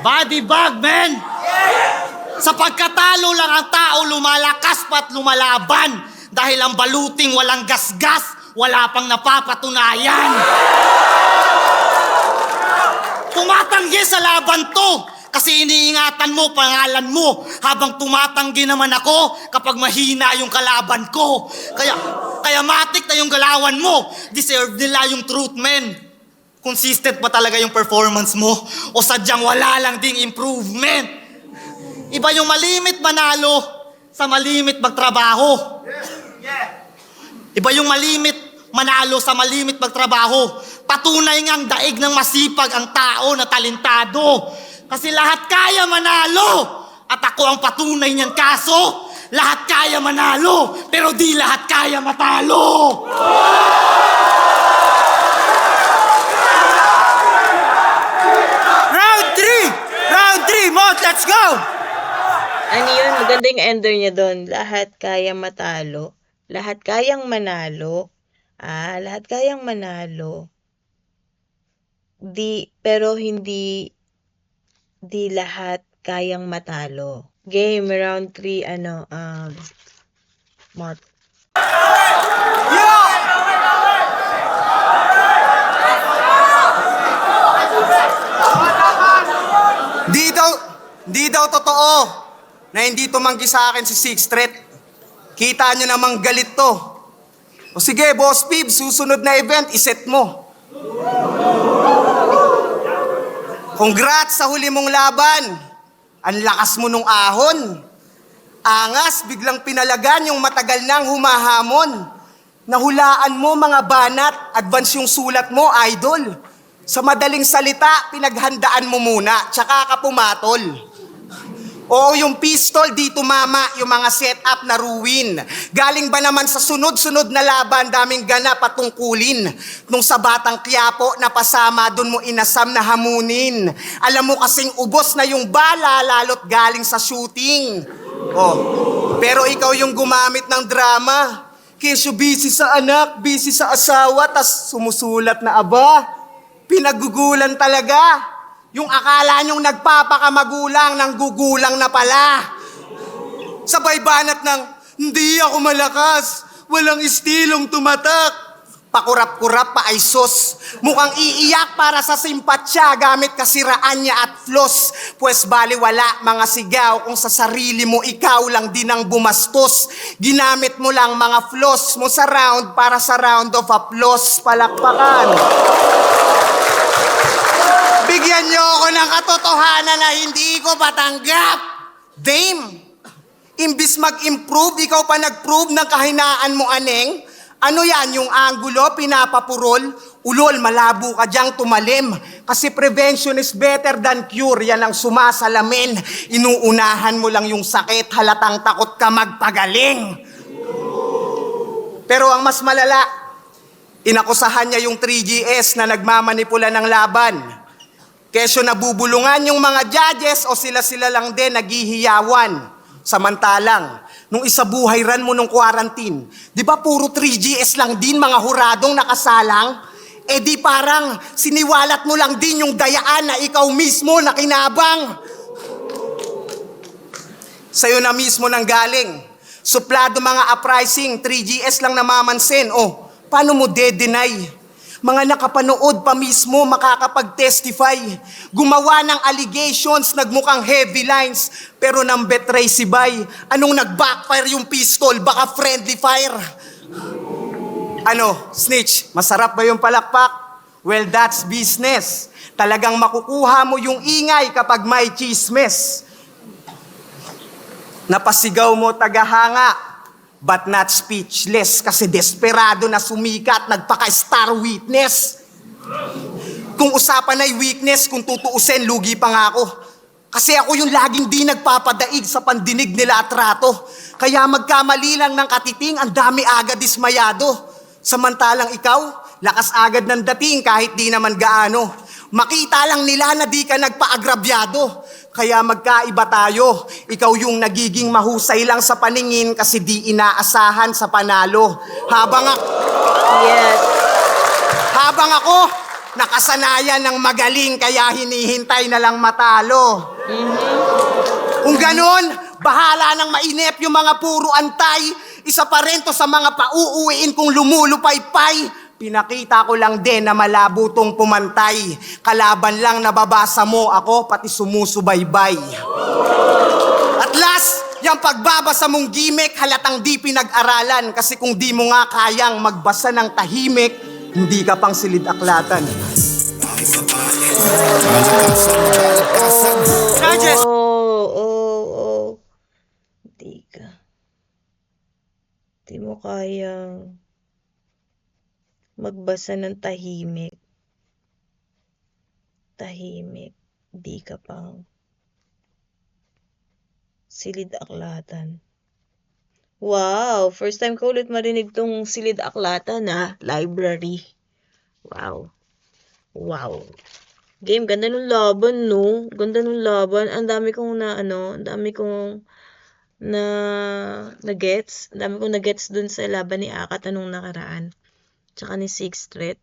Body bag, man! Sa pagkatalo lang ang tao lumalakas pa't lumalaban. Dahil ang baluting walang gasgas, wala pang napapatunayan. Tumatanggi sa laban to kasi iniingatan mo pangalan mo habang tumatanggi naman ako kapag mahina yung kalaban ko. Kaya matik na yung galawan mo. Deserve nila yung truth, men. Consistent ba talaga yung performance mo o sadyang wala lang ding improvement? Iba yung malimit manalo sa malimit magtrabaho. Iba yung malimit manalo sa malimit magtrabaho. Patunay ngang daig ng masipag ang tao na talentado. Kasi lahat kaya manalo. At ako ang patunay niyan kaso. Lahat kaya manalo, pero di lahat kaya matalo. Round 3! Round 3, Mot! Let's go! Ano yun? Maganda yung ender niya doon. Lahat kaya matalo. Lahat kayang manalo. Lahat kayang manalo. Pero hindi lahat kayang matalo. Game, round 3, Mot. Di daw totoo na hindi tumanggi sa akin si Sixth Street. Kita nyo namang galit to. O sige, Boss Pib, susunod na event, iset mo. Congrats sa huli mong laban. Ang lakas mo nung ahon. Angas, biglang pinalagan yung matagal nang humahamon. Nahulaan mo mga banat, advance yung sulat mo, idol. Sa madaling salita, pinaghandaan mo muna, tsaka ka pumatol. Oo, yung pistol, di tumama yung mga setup na ruin. Galing ba naman sa sunod-sunod na laban, daming ganap at tungkulin. Nung sa Batang Quiapo, napasama, dun mo inasam na hamunin. Alam mo kasing ubos na yung bala, lalo't galing sa shooting. Oh, pero ikaw yung gumamit ng drama. Kesyo busy sa anak, busy sa asawa, tas sumusulat na aba. Pinagugulan talaga. Yung akala nyong nagpapakamagulang nang gugulang na pala. Sabay banat ng, hindi ako malakas, walang istilong tumatak. Pakurap-kurap pa ay sus. Mukhang iiyak para sa simpatsya gamit kasiraan niya at floss. Pues baliwala mga sigaw kung sa sarili mo ikaw lang din ang bumastos. Ginamit mo lang mga floss mo sa round para sa round of applause. Palakpakan. Bigyan niyo ako ng katotohanan na hindi ko patanggap. Dame, imbis mag-improve, ikaw pa nag-prove ng kahinaan mo, aneng. Ano yan, yung angulo, pinapapurol? Ulol, malabo ka diyang tumalim. Kasi prevention is better than cure, yan ang sumasalamin. Inuunahan mo lang yung sakit, halatang takot ka magpagaling. Pero ang mas malala, inakusahan niya yung 3GS na nagmamanipula ng laban. Kesyo nabubulungan yung mga judges o sila-sila lang din naghihiyawan. Samantalang, nung isabuhay ran mo nung quarantine, di ba puro 3GS lang din mga huradong nakasalang? Eh di parang siniwalat mo lang din yung dayaan na ikaw mismo na kinabang. Sa'yo na mismo nang galing. Suplado mga uprising, 3GS lang namamansin. Oh, paano mo de-deny? Mga nakapanood pa mismo makakapag-testify. Gumawa ng allegations, nagmukhang heavy lines, pero nang betray si Bay. Anong nag-backfire yung pistol? Baka friendly fire. Ano, snitch, masarap ba yung palakpak? Well, that's business. Talagang makukuha mo yung ingay kapag may chismes. Napasigaw mo tagahanga, but not speechless kasi desperado na sumikat, nagpaka-star witness. Kung usapan ay weakness, kung tutuusin, lugi pa nga ako. Kasi ako yung laging di nagpapadaig sa pandinig nila at rato. Kaya magkamali lang ng katiting, ang dami agad dismayado. Samantalang ikaw, lakas agad ng dating kahit di naman gaano. Makita lang nila na di ka nagpaagrabyado. Kaya magkaiba tayo. Ikaw yung nagiging mahusay lang sa paningin kasi di inaasahan sa panalo. Yes. Habang ako, nakasanayan ng magaling kaya hinihintay na lang matalo. Kung ganon, bahala nang mainip yung mga puro antay. Isa pa rin to sa mga pauuwiin kung lumulupaypay. Pinakita ko lang din na malabo tong pumantay. Kalaban lang nababasa mo ako, pati sumusubaybay. At last, yung pagbabasa mong gimmick, halatang di pinag-aralan. Kasi kung di mo nga kayang magbasa ng tahimik, hindi ka pang silid-aklatan. Judges! Oh. Di ka. Di mo kayang magbasa ng tahimik. Tahimik. Di ka pang silid-aklatan. Wow! First time ko ulit marinig tong silid-aklatan library. Wow. Game, ganda nung laban, no? Ganda nung laban. Ang dami kong na-gets. Ang dami kong na-gets dun sa laban ni Akat anong nakaraan. Tsaka ni Sixth Threat.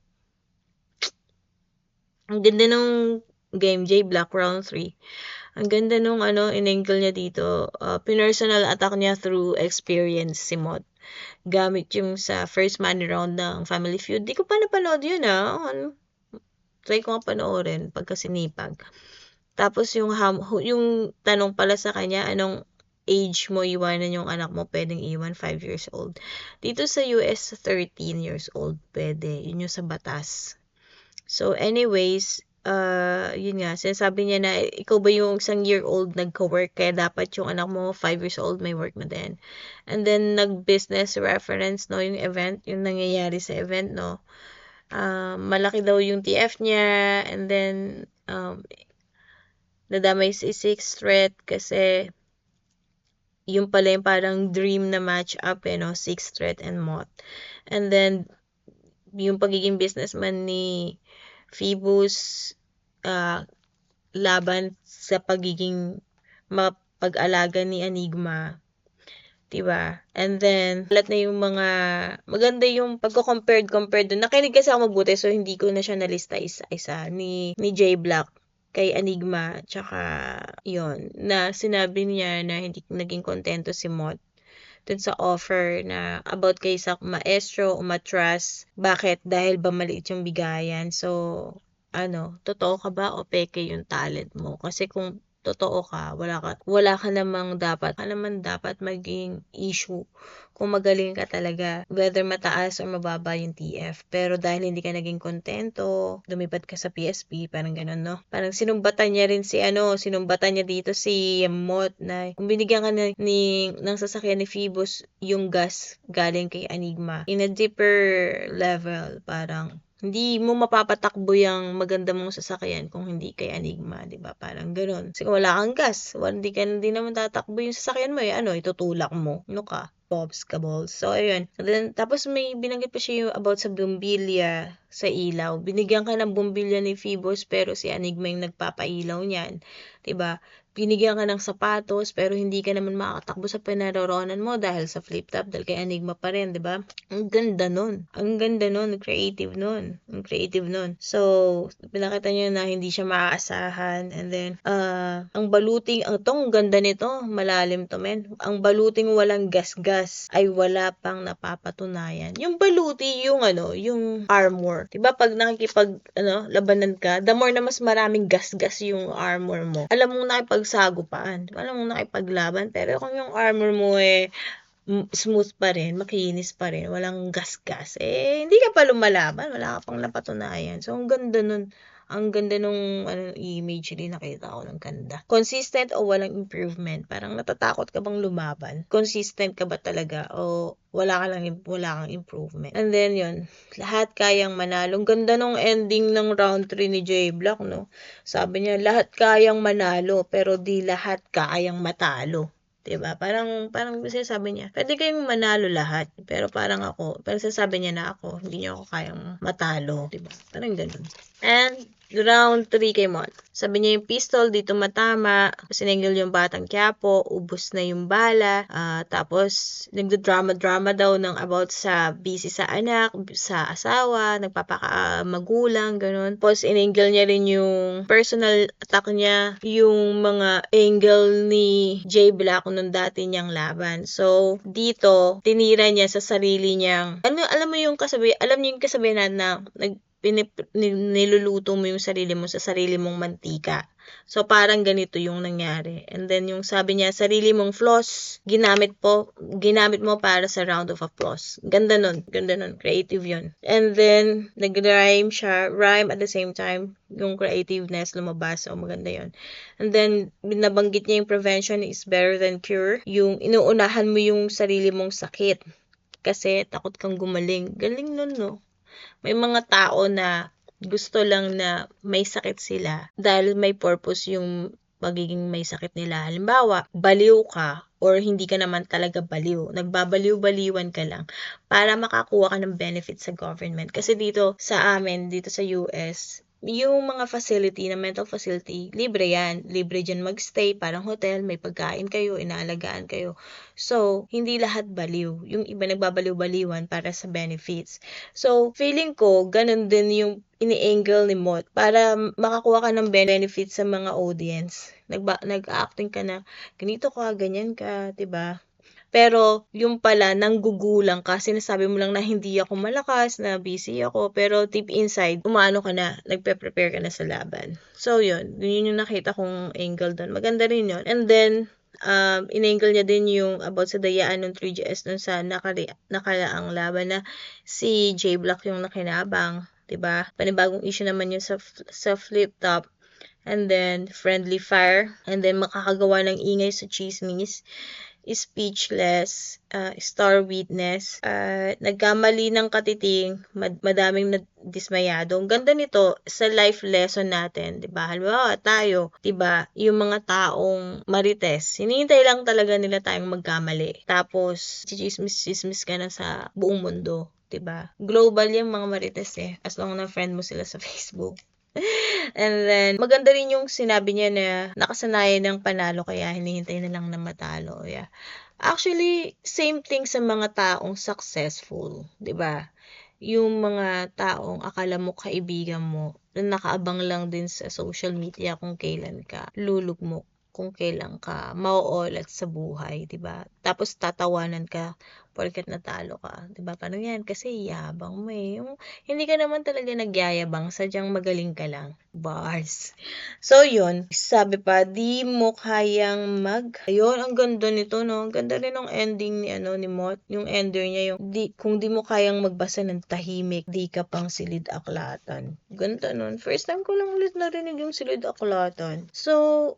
Ang ganda nung game, J Black round 3. Ang ganda nung in-angle niya dito. Pinersonal attack niya through experience si Mot. Gamit yung sa first money round ng Family Feud. Di ko pa napanood yun try ko nga panoorin pagka sinipag. Tapos yung tanong pala sa kanya, anong age mo iwanan yung anak mo? Pwedeng iwan 5 years old. Dito sa US, 13 years old pwede. Yun yung sa batas. So anyways, yun nga, sinasabi niya na ikaw ba yung isang year old nagka-work kaya dapat yung anak mo 5 years old may work na din. And then nag-business reference yung event, yung nangyayari sa event malaki daw yung TF niya, and then nadamay si Sixth Threat kasi yung pala yung parang dream na match up Sixth Threat and Mot. And then yung pagiging businessman ni Phoebus laban sa pagiging mapag-alaga ni Enigma. Diba? And then, lahat na yung mga, maganda yung pagko-compare doon. Nakinig kasi ako mabuti, so hindi ko na siya nalista isa-isa ni J Black kay Enigma, tsaka yon na sinabi niya na hindi naging kontento si Mot dun sa offer na about kay sa maestro umatras. Bakit? Dahil ba maliit yung bigayan? So, totoo ka ba o peke yung talent mo? Kasi kung totoo ka, wala ka namang dapat maging issue kung magaling ka talaga, whether mataas or mababa yung TF. Pero dahil hindi ka naging kontento, lumipat ka sa PSP, parang ganun, no? Parang sinumbatan niya rin sinumbatan niya dito si Mot na kung binigyan ka ng sasakyan ni Phoebus yung gas galing kay Enigma, in a deeper level, parang hindi mo mapapatakbo yung maganda mong sasakyan kung hindi kay Enigma, di ba? Parang gano'n. Kasi kung wala kang gas, hindi naman tatakbo yung sasakyan mo itutulak mo. Ano ka? Bobs ka balls. So, ayun. And then, tapos may binanggit pa siya yung about sa bumbilya sa ilaw. Binigyan ka ng bumbilya ni Phoebus pero si Enigma yung nagpapailaw niyan. Diba? Binigyan ka ng sapatos pero hindi ka naman makakatakbo sa pinaroroonan mo dahil sa flip top dahil kay Enigma pa rin, 'di ba? Ang ganda nun. Creative nun. So, pinakita niya na hindi siya maaasahan, and then ang baluting, ang ganda nito, malalim to, men. Ang baluting walang gas-gas ay wala pang napapatunayan. Yung baluti, yung armor. 'Di ba pag labanan ka, the more na mas maraming gas-gas yung armor mo. Alam mo nakipagsagupan, alam mo nakipaglaban, pero kung yung armor mo smooth pa rin, makinis pa rin, walang gas-gas. Eh, hindi ka pa lumalaban, wala ka pang napatunayan. So, ang ganda nun. Ang ganda nung image din nakita ko, ng ganda. Consistent o walang improvement? Parang natatakot ka bang lumaban? Consistent ka ba talaga o wala kang improvement? And then yun, lahat kayang manalo. Ang ganda nung ending ng round 3 ni J Block, no? Sabi niya, lahat kayang manalo pero di lahat kayang matalo. Diba? Parang sinasabi niya, pwede kayong manalo lahat, pero sinasabi niya na ako, hindi niyo ako kayang matalo. Diba? Parang ganun. And, round 3 kay Mon. Sabi niya yung pistol, dito matama, siningil yung Batang Quiapo, ubos na yung bala, tapos, nagda-drama daw ng about sa busy sa anak, sa asawa, nagpapakamagulang, ganun. Tapos, iningil niya rin yung personal attack niya, yung mga angle ni J Black nung dati niyang laban. So, dito, tinira niya sa sarili niyang, alam niyo yung kasabihan na niluluto mo yung sarili mo sa sarili mong mantika. So, parang ganito yung nangyari. And then, yung sabi niya, sarili mong flaws, ginamit mo para sa round of applause. Ganda nun. Creative yun. And then, nag-rhyme siya. Rhyme at the same time, yung creativeness lumabas. So, maganda yun. And then, binabanggit niya yung prevention is better than cure. Yung inuunahan mo yung sarili mong sakit. Kasi, takot kang gumaling. Galing nun, no? May mga tao na gusto lang na may sakit sila dahil may purpose yung magiging may sakit nila. Halimbawa, baliw ka or hindi ka naman talaga baliw. Nagbabaliw-baliwan ka lang para makakuha ka ng benefit sa government. Kasi dito sa amin, dito sa US, yung mga facility, na mental facility, libre yan. Libre dyan magstay, parang hotel, may pagkain kayo, inaalagaan kayo. So, hindi lahat baliw. Yung iba nagbabaliw-baliwan para sa benefits. So, feeling ko, ganun din yung ini-angle ni Mot para makakuha ka ng benefits sa mga audience. Nag-acting ka na, ganito ka, ganyan ka, 'di ba? Pero, yung pala, nanggugulang ka, sinasabi mo lang na hindi ako malakas, na busy ako, pero deep inside, umaano ka na, nagpe-prepare ka na sa laban. So, yun yung nakita kong angle doon. Maganda rin yun. And then, in-angle niya din yung about sa dayaan ng 3GS dun sa nakalaang laban na si J Block yung nakinabang, 'di ba? Panibagong issue naman yun sa flip top. And then, friendly fire. And then, makakagawa ng ingay sa chismis. Speechless, star witness, nagkamali ng katiting, madaming nadismayado. Ang ganda nito sa life lesson natin, 'di ba? Halimbawa tayo, 'di ba, yung mga taong marites, hinihintay lang talaga nila tayong magkamali. Tapos chismis ka na sa buong mundo, 'di ba? Global yung mga marites as long na friend mo sila sa Facebook. And then, maganda rin yung sinabi niya na nakasanayan ng panalo kaya hinihintay na lang na matalo. Yeah. Actually, same thing sa mga taong successful, 'di ba? Yung mga taong akala mo kaibigan mo, na nakaabang lang din sa social media kung kailan ka lulugmok, kung kailan ka mauulat sa buhay, 'di ba? Tapos tatawanan ka porket natalo ka, 'di ba? Paano 'yan? Kasi yabang mo yung hindi ka naman talaga nagyayabang, sadyang magaling ka lang. Bars. So, yun. Sabi pa, di mo kayang ayun, ang ganda nito, no? Ang ganda rin ng ending ni Mot. Yung ender niya, kung di mo kayang magbasa ng tahimik, di ka pang silid aklatan. Ganda nun. First time ko lang ulit narinig yung silid aklatan. So,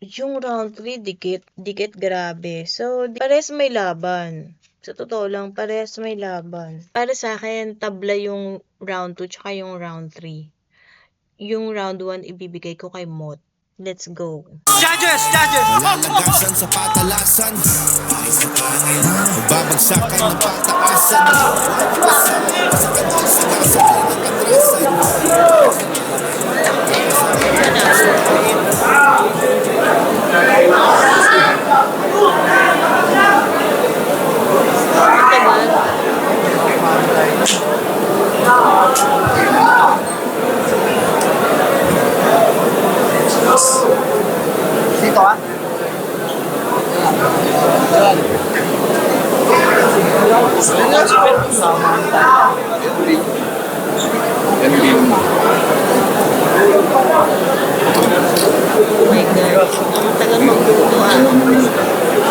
yung round 3, dikit grabe. So, parehas may laban. Sa totoo lang, parehas may laban. Para sa akin, tabla yung round 2 tsaka yung round 3. Yung round 1, ibibigay ko kay Mot. Let's go. Judges! Malalagasan sa patalasan, babagsakan ng pataasan, sa kanil sa gasa ng atrasan. Dito ah. Oh my God. Ang tagal magluto.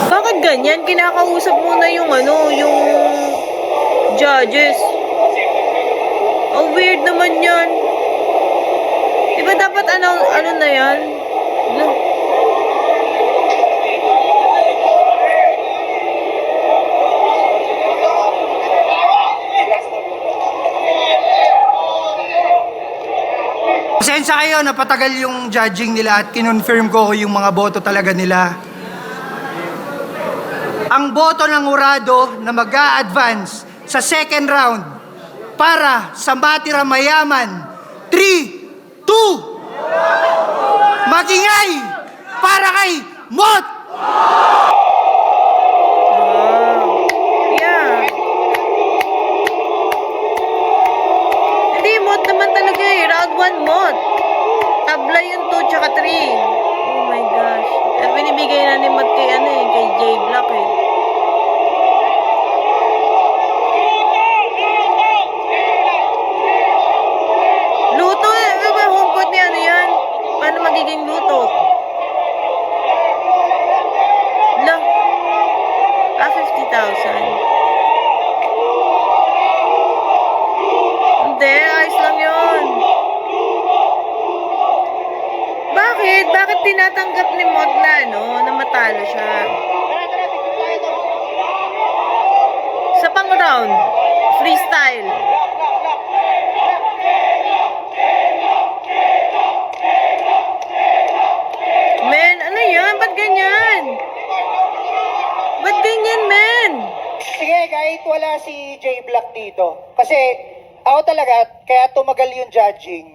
Bakit ganyan? Kinakausap muna yung yung judges. Ang weird naman yan. Diba dapat ano na yan? Pasensya kayo, napatagal yung judging nila at kinonfirm ko yung mga boto talaga nila. Ang boto ng Urado na mag-a-advance sa second round para sa Matira Mayaman, 3, 2, magingay para kay Mot! Yeah. Hindi, mod naman talaga eh. Round 1 mod. Tabla yung 2 tsaka 3. Oh my gosh. Pero binibigay na ni mod kay kay J Block eh. Luto eh. Home court ni yan? Paano magiging luto? La. 50,000. Hindi, ayos lang yun. Bakit? Bakit tinatanggap ni Mod na matalo siya? Sa pang round, freestyle. Men, ano yan? Ba't ganyan? Ba't ganyan, men? Sige, kahit wala si J Black dito. Kasi ako talaga, kaya tumagal yung judging.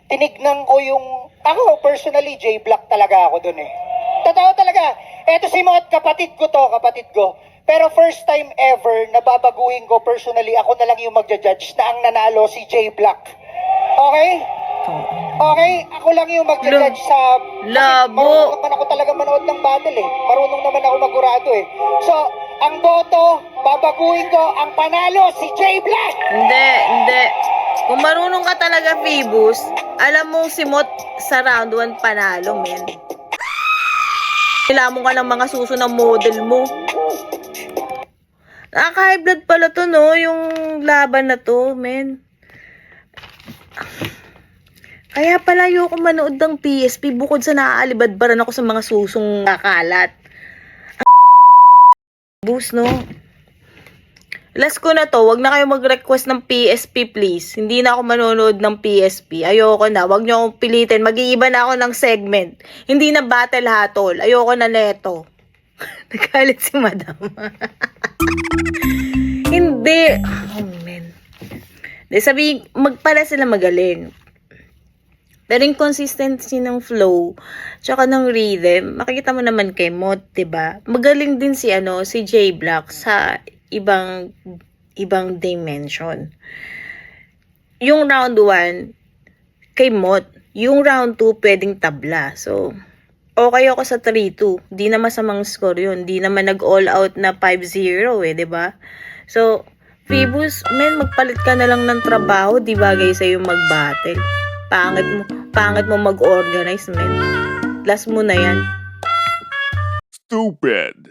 Tinignan ko yung... Ako, personally, J Black talaga ako dun eh. Totoo talaga. Eto si Mot, kapatid ko to, kapatid ko. Pero first time ever na babaguhin ko personally, ako na lang yung magja-judge na ang nanalo si J Black. Okay? Okay, ako lang yung magja-judge sa... Labo. Marunong naman ako talaga manood ng battle eh. Marunong naman ako magurado eh. So, ang boto, babaguhin ko, ang panalo si J Black! Hindi. Kung marunong ka talaga, Phoebus, alam mong si Mot sa round 1 panalo, men. Kailangan mo ka ng mga susunod model mo. Nakaka-high blood pala to, no? Yung laban na to, men. Kaya pala ayoko manood ng PSP bukod sa naaalibadbaran ako sa mga susong kakalat. Boost, no? Last ko na to, wag na kayo mag-request ng PSP, please. Hindi na ako manonood ng PSP. Ayoko na. Wag niyo akong pilitin. Mag-iiba na ako ng segment. Hindi na battle hatol. Ayoko na neto. Nagalit si madam. Hindi. Oh, man. Sabi, magpala sila magaling. Pero yung consistency ng flow, tsaka ng rhythm, makikita mo naman kay Mod, 'di ba? Magaling din si si J Black sa ibang dimension. Yung round 1 kay Mod, yung round 2 pwedeng tabla. So, okay ako sa 3-2. Di na masamang score yun. Di naman nag-all out na 5-0 eh, 'di ba? So, Phoebus, men, magpalit ka na lang ng trabaho, di bagay sa'yo mag-battle. Pangit mo mag-organize, men. Last mo na yan. Stupid.